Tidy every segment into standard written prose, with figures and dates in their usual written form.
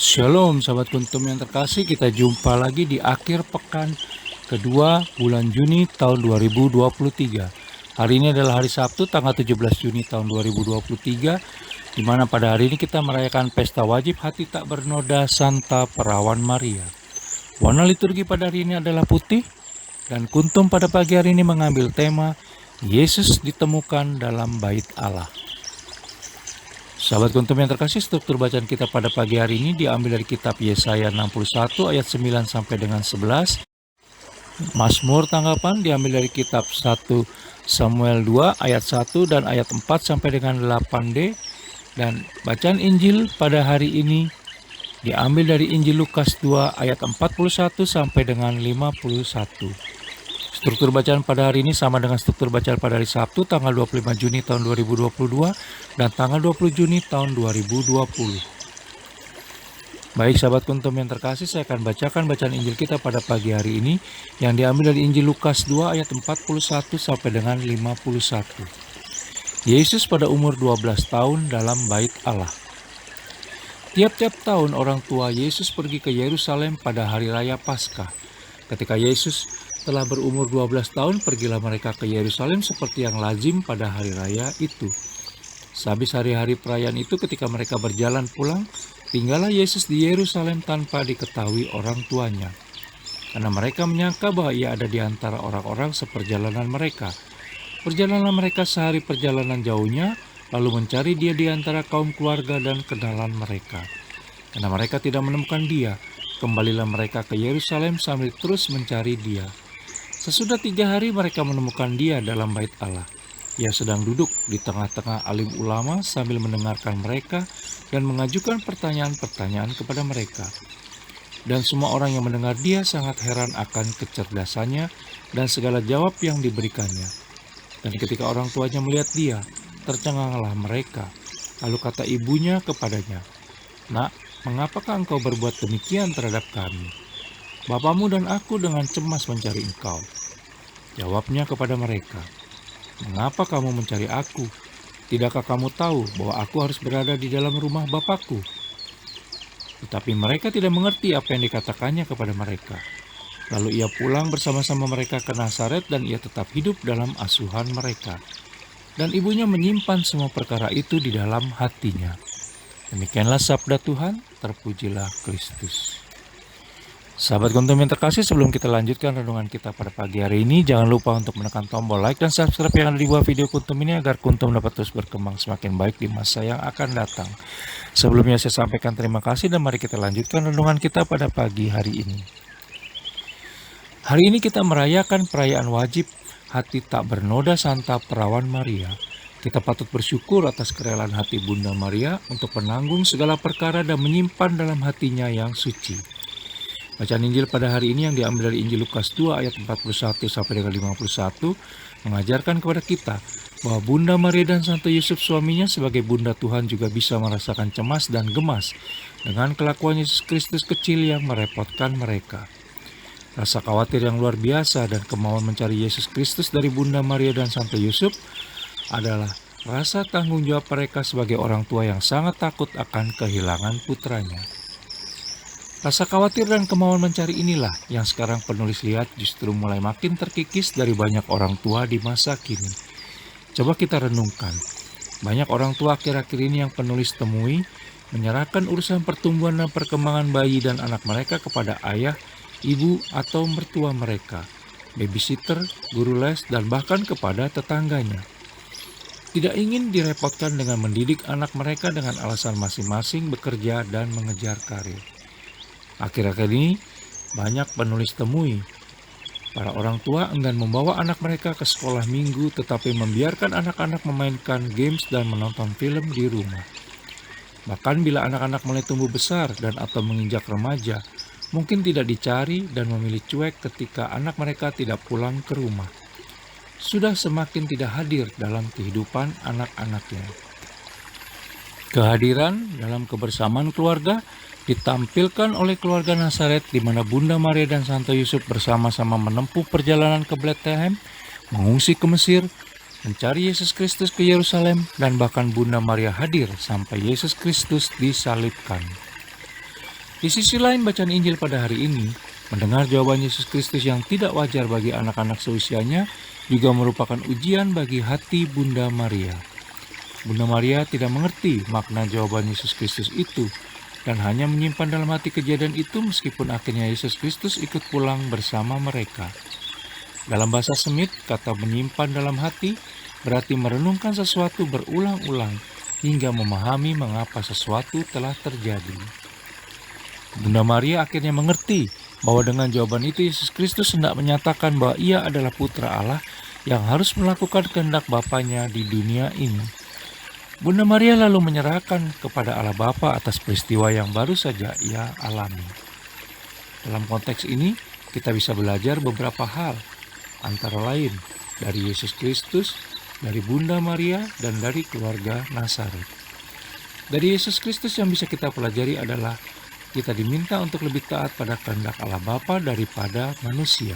Shalom sahabat kuntum yang terkasih, kita jumpa lagi di akhir pekan kedua bulan Juni tahun 2023. Hari ini adalah hari Sabtu tanggal 17 Juni tahun 2023, di mana pada hari ini kita merayakan pesta wajib hati tak bernoda Santa Perawan Maria. Warna liturgi pada hari ini adalah putih, dan kuntum pada pagi hari ini mengambil tema Yesus ditemukan dalam bait Allah. Sahabat kuntum yang terkasih, struktur bacaan kita pada pagi hari ini diambil dari kitab Yesaya 61 ayat 9 sampai dengan 11. Mazmur tanggapan diambil dari kitab 1 Samuel 2 ayat 1 dan ayat 4 sampai dengan 8d. Dan bacaan Injil pada hari ini diambil dari Injil Lukas 2 ayat 41 sampai dengan 51. Struktur bacaan pada hari ini sama dengan struktur bacaan pada hari Sabtu tanggal 25 Juni tahun 2022 dan tanggal 20 Juni tahun 2020. Baik sahabat kuntum yang terkasih, saya akan bacakan bacaan Injil kita pada pagi hari ini yang diambil dari Injil Lukas 2 ayat 41 sampai dengan 51. Yesus pada umur 12 tahun dalam bait Allah. Tiap-tiap tahun orang tua Yesus pergi ke Yerusalem pada hari raya Paskah. Ketika Yesus telah berumur 12 tahun, pergilah mereka ke Yerusalem seperti yang lazim pada hari raya itu. Sehabis hari-hari perayaan itu, ketika mereka berjalan pulang, tinggallah Yesus di Yerusalem tanpa diketahui orang tuanya. Karena mereka menyangka bahwa ia ada di antara orang-orang seperjalanan mereka. Perjalanan mereka sehari perjalanan jauhnya, lalu mencari dia di antara kaum keluarga dan kenalan mereka. Karena mereka tidak menemukan dia, kembalilah mereka ke Yerusalem sambil terus mencari dia. Sesudah 3 hari mereka menemukan dia dalam bait Allah. Ia sedang duduk di tengah-tengah alim ulama sambil mendengarkan mereka dan mengajukan pertanyaan-pertanyaan kepada mereka. Dan semua orang yang mendengar dia sangat heran akan kecerdasannya dan segala jawab yang diberikannya. Dan ketika orang tuanya melihat dia, tercenganglah mereka. Lalu kata ibunya kepadanya, "Nak, mengapakah engkau berbuat demikian terhadap kami? Bapamu dan aku dengan cemas mencari engkau." Jawabnya kepada mereka, "Mengapa kamu mencari aku? Tidakkah kamu tahu bahwa aku harus berada di dalam rumah Bapakku?" Tetapi mereka tidak mengerti apa yang dikatakannya kepada mereka. Lalu ia pulang bersama-sama mereka ke Nazaret dan ia tetap hidup dalam asuhan mereka. Dan ibunya menyimpan semua perkara itu di dalam hatinya. Demikianlah sabda Tuhan, terpujilah Kristus. Sahabat kuntum yang terkasih, sebelum kita lanjutkan renungan kita pada pagi hari ini, jangan lupa untuk menekan tombol like dan subscribe yang ada di bawah video kuntum ini agar kuntum dapat terus berkembang semakin baik di masa yang akan datang. Sebelumnya saya sampaikan terima kasih dan mari kita lanjutkan renungan kita pada pagi hari ini. Hari ini kita merayakan perayaan wajib hati tak bernoda Santa Perawan Maria. Kita patut bersyukur atas kerelaan hati Bunda Maria untuk menanggung segala perkara dan menyimpan dalam hatinya yang suci. Bacaan Injil pada hari ini yang diambil dari Injil Lukas 2 ayat 41 sampai dengan 51 mengajarkan kepada kita bahwa Bunda Maria dan Santo Yusuf suaminya sebagai Bunda Tuhan juga bisa merasakan cemas dan gemas dengan kelakuan Yesus Kristus kecil yang merepotkan mereka. Rasa khawatir yang luar biasa dan kemauan mencari Yesus Kristus dari Bunda Maria dan Santo Yusuf adalah rasa tanggung jawab mereka sebagai orang tua yang sangat takut akan kehilangan putranya. Rasa khawatir dan kemauan mencari inilah yang sekarang penulis lihat justru mulai makin terkikis dari banyak orang tua di masa kini. Coba kita renungkan, banyak orang tua akhir-akhir ini yang penulis temui menyerahkan urusan pertumbuhan dan perkembangan bayi dan anak mereka kepada ayah, ibu, atau mertua mereka, babysitter, guru les, dan bahkan kepada tetangganya. Tidak ingin direpotkan dengan mendidik anak mereka dengan alasan masing-masing bekerja dan mengejar karir. Akhir-akhir ini banyak penulis temui para orang tua enggan membawa anak mereka ke sekolah minggu tetapi membiarkan anak-anak memainkan games dan menonton film di rumah. Bahkan bila anak-anak mulai tumbuh besar dan atau menginjak remaja, mungkin tidak dicari dan memilih cuek ketika anak mereka tidak pulang ke rumah. Sudah semakin tidak hadir dalam kehidupan anak-anaknya. Kehadiran dalam kebersamaan keluarga ditampilkan oleh keluarga Nazaret di mana Bunda Maria dan Santo Yusuf bersama-sama menempuh perjalanan ke Bethlehem, mengungsi ke Mesir, mencari Yesus Kristus ke Yerusalem, dan bahkan Bunda Maria hadir sampai Yesus Kristus disalibkan. Di sisi lain, bacaan Injil pada hari ini, mendengar jawaban Yesus Kristus yang tidak wajar bagi anak-anak seusianya juga merupakan ujian bagi hati Bunda Maria. Bunda Maria tidak mengerti makna jawaban Yesus Kristus itu dan hanya menyimpan dalam hati kejadian itu meskipun akhirnya Yesus Kristus ikut pulang bersama mereka. Dalam bahasa Semit, kata menyimpan dalam hati berarti merenungkan sesuatu berulang-ulang hingga memahami mengapa sesuatu telah terjadi. Bunda Maria akhirnya mengerti bahwa dengan jawaban itu Yesus Kristus hendak menyatakan bahwa ia adalah putra Allah yang harus melakukan kehendak Bapanya di dunia ini. Bunda Maria lalu menyerahkan kepada Allah Bapa atas peristiwa yang baru saja ia alami. Dalam konteks ini, kita bisa belajar beberapa hal, antara lain dari Yesus Kristus, dari Bunda Maria, dan dari keluarga Nazaret. Dari Yesus Kristus yang bisa kita pelajari adalah kita diminta untuk lebih taat pada kehendak Allah Bapa daripada manusia.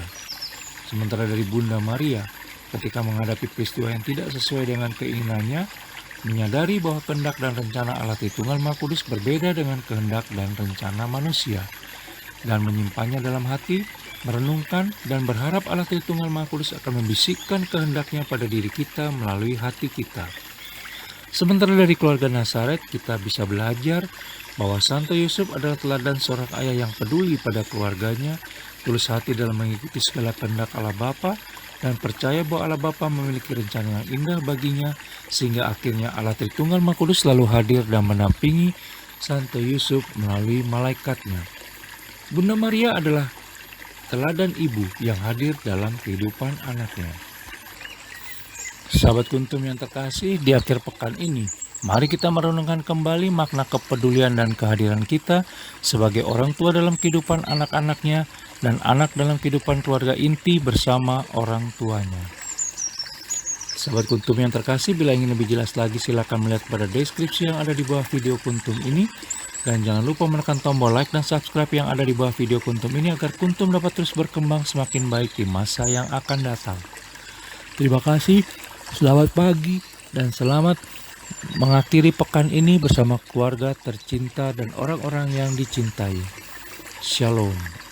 Sementara dari Bunda Maria, ketika menghadapi peristiwa yang tidak sesuai dengan keinginannya, menyadari bahwa kehendak dan rencana Allah Tritunggal Maha Kudus berbeda dengan kehendak dan rencana manusia, dan menyimpannya dalam hati, merenungkan, dan berharap Allah Tritunggal Maha Kudus akan membisikkan kehendaknya pada diri kita melalui hati kita. Sementara dari keluarga Nazaret, kita bisa belajar bahwa Santo Yusuf adalah teladan seorang ayah yang peduli pada keluarganya, tulus hati dalam mengikuti segala kehendak Allah Bapa, dan percaya bahwa Allah Bapa memiliki rencana yang indah baginya, sehingga akhirnya Allah Tritunggal Maha Kudus selalu hadir dan menampingi Santo Yusuf melalui malaikatnya. Bunda Maria adalah teladan ibu yang hadir dalam kehidupan anaknya. Sahabat Kuntum yang terkasih, di akhir pekan ini, mari kita merenungkan kembali makna kepedulian dan kehadiran kita sebagai orang tua dalam kehidupan anak-anaknya dan anak dalam kehidupan keluarga inti bersama orang tuanya. Sahabat Kuntum yang terkasih, bila ingin lebih jelas lagi silakan melihat pada deskripsi yang ada di bawah video Kuntum ini. Dan jangan lupa menekan tombol like dan subscribe yang ada di bawah video Kuntum ini agar Kuntum dapat terus berkembang semakin baik di masa yang akan datang. Terima kasih, selamat pagi, dan selamat mengakhiri pekan ini bersama keluarga tercinta dan orang-orang yang dicintai. Shalom.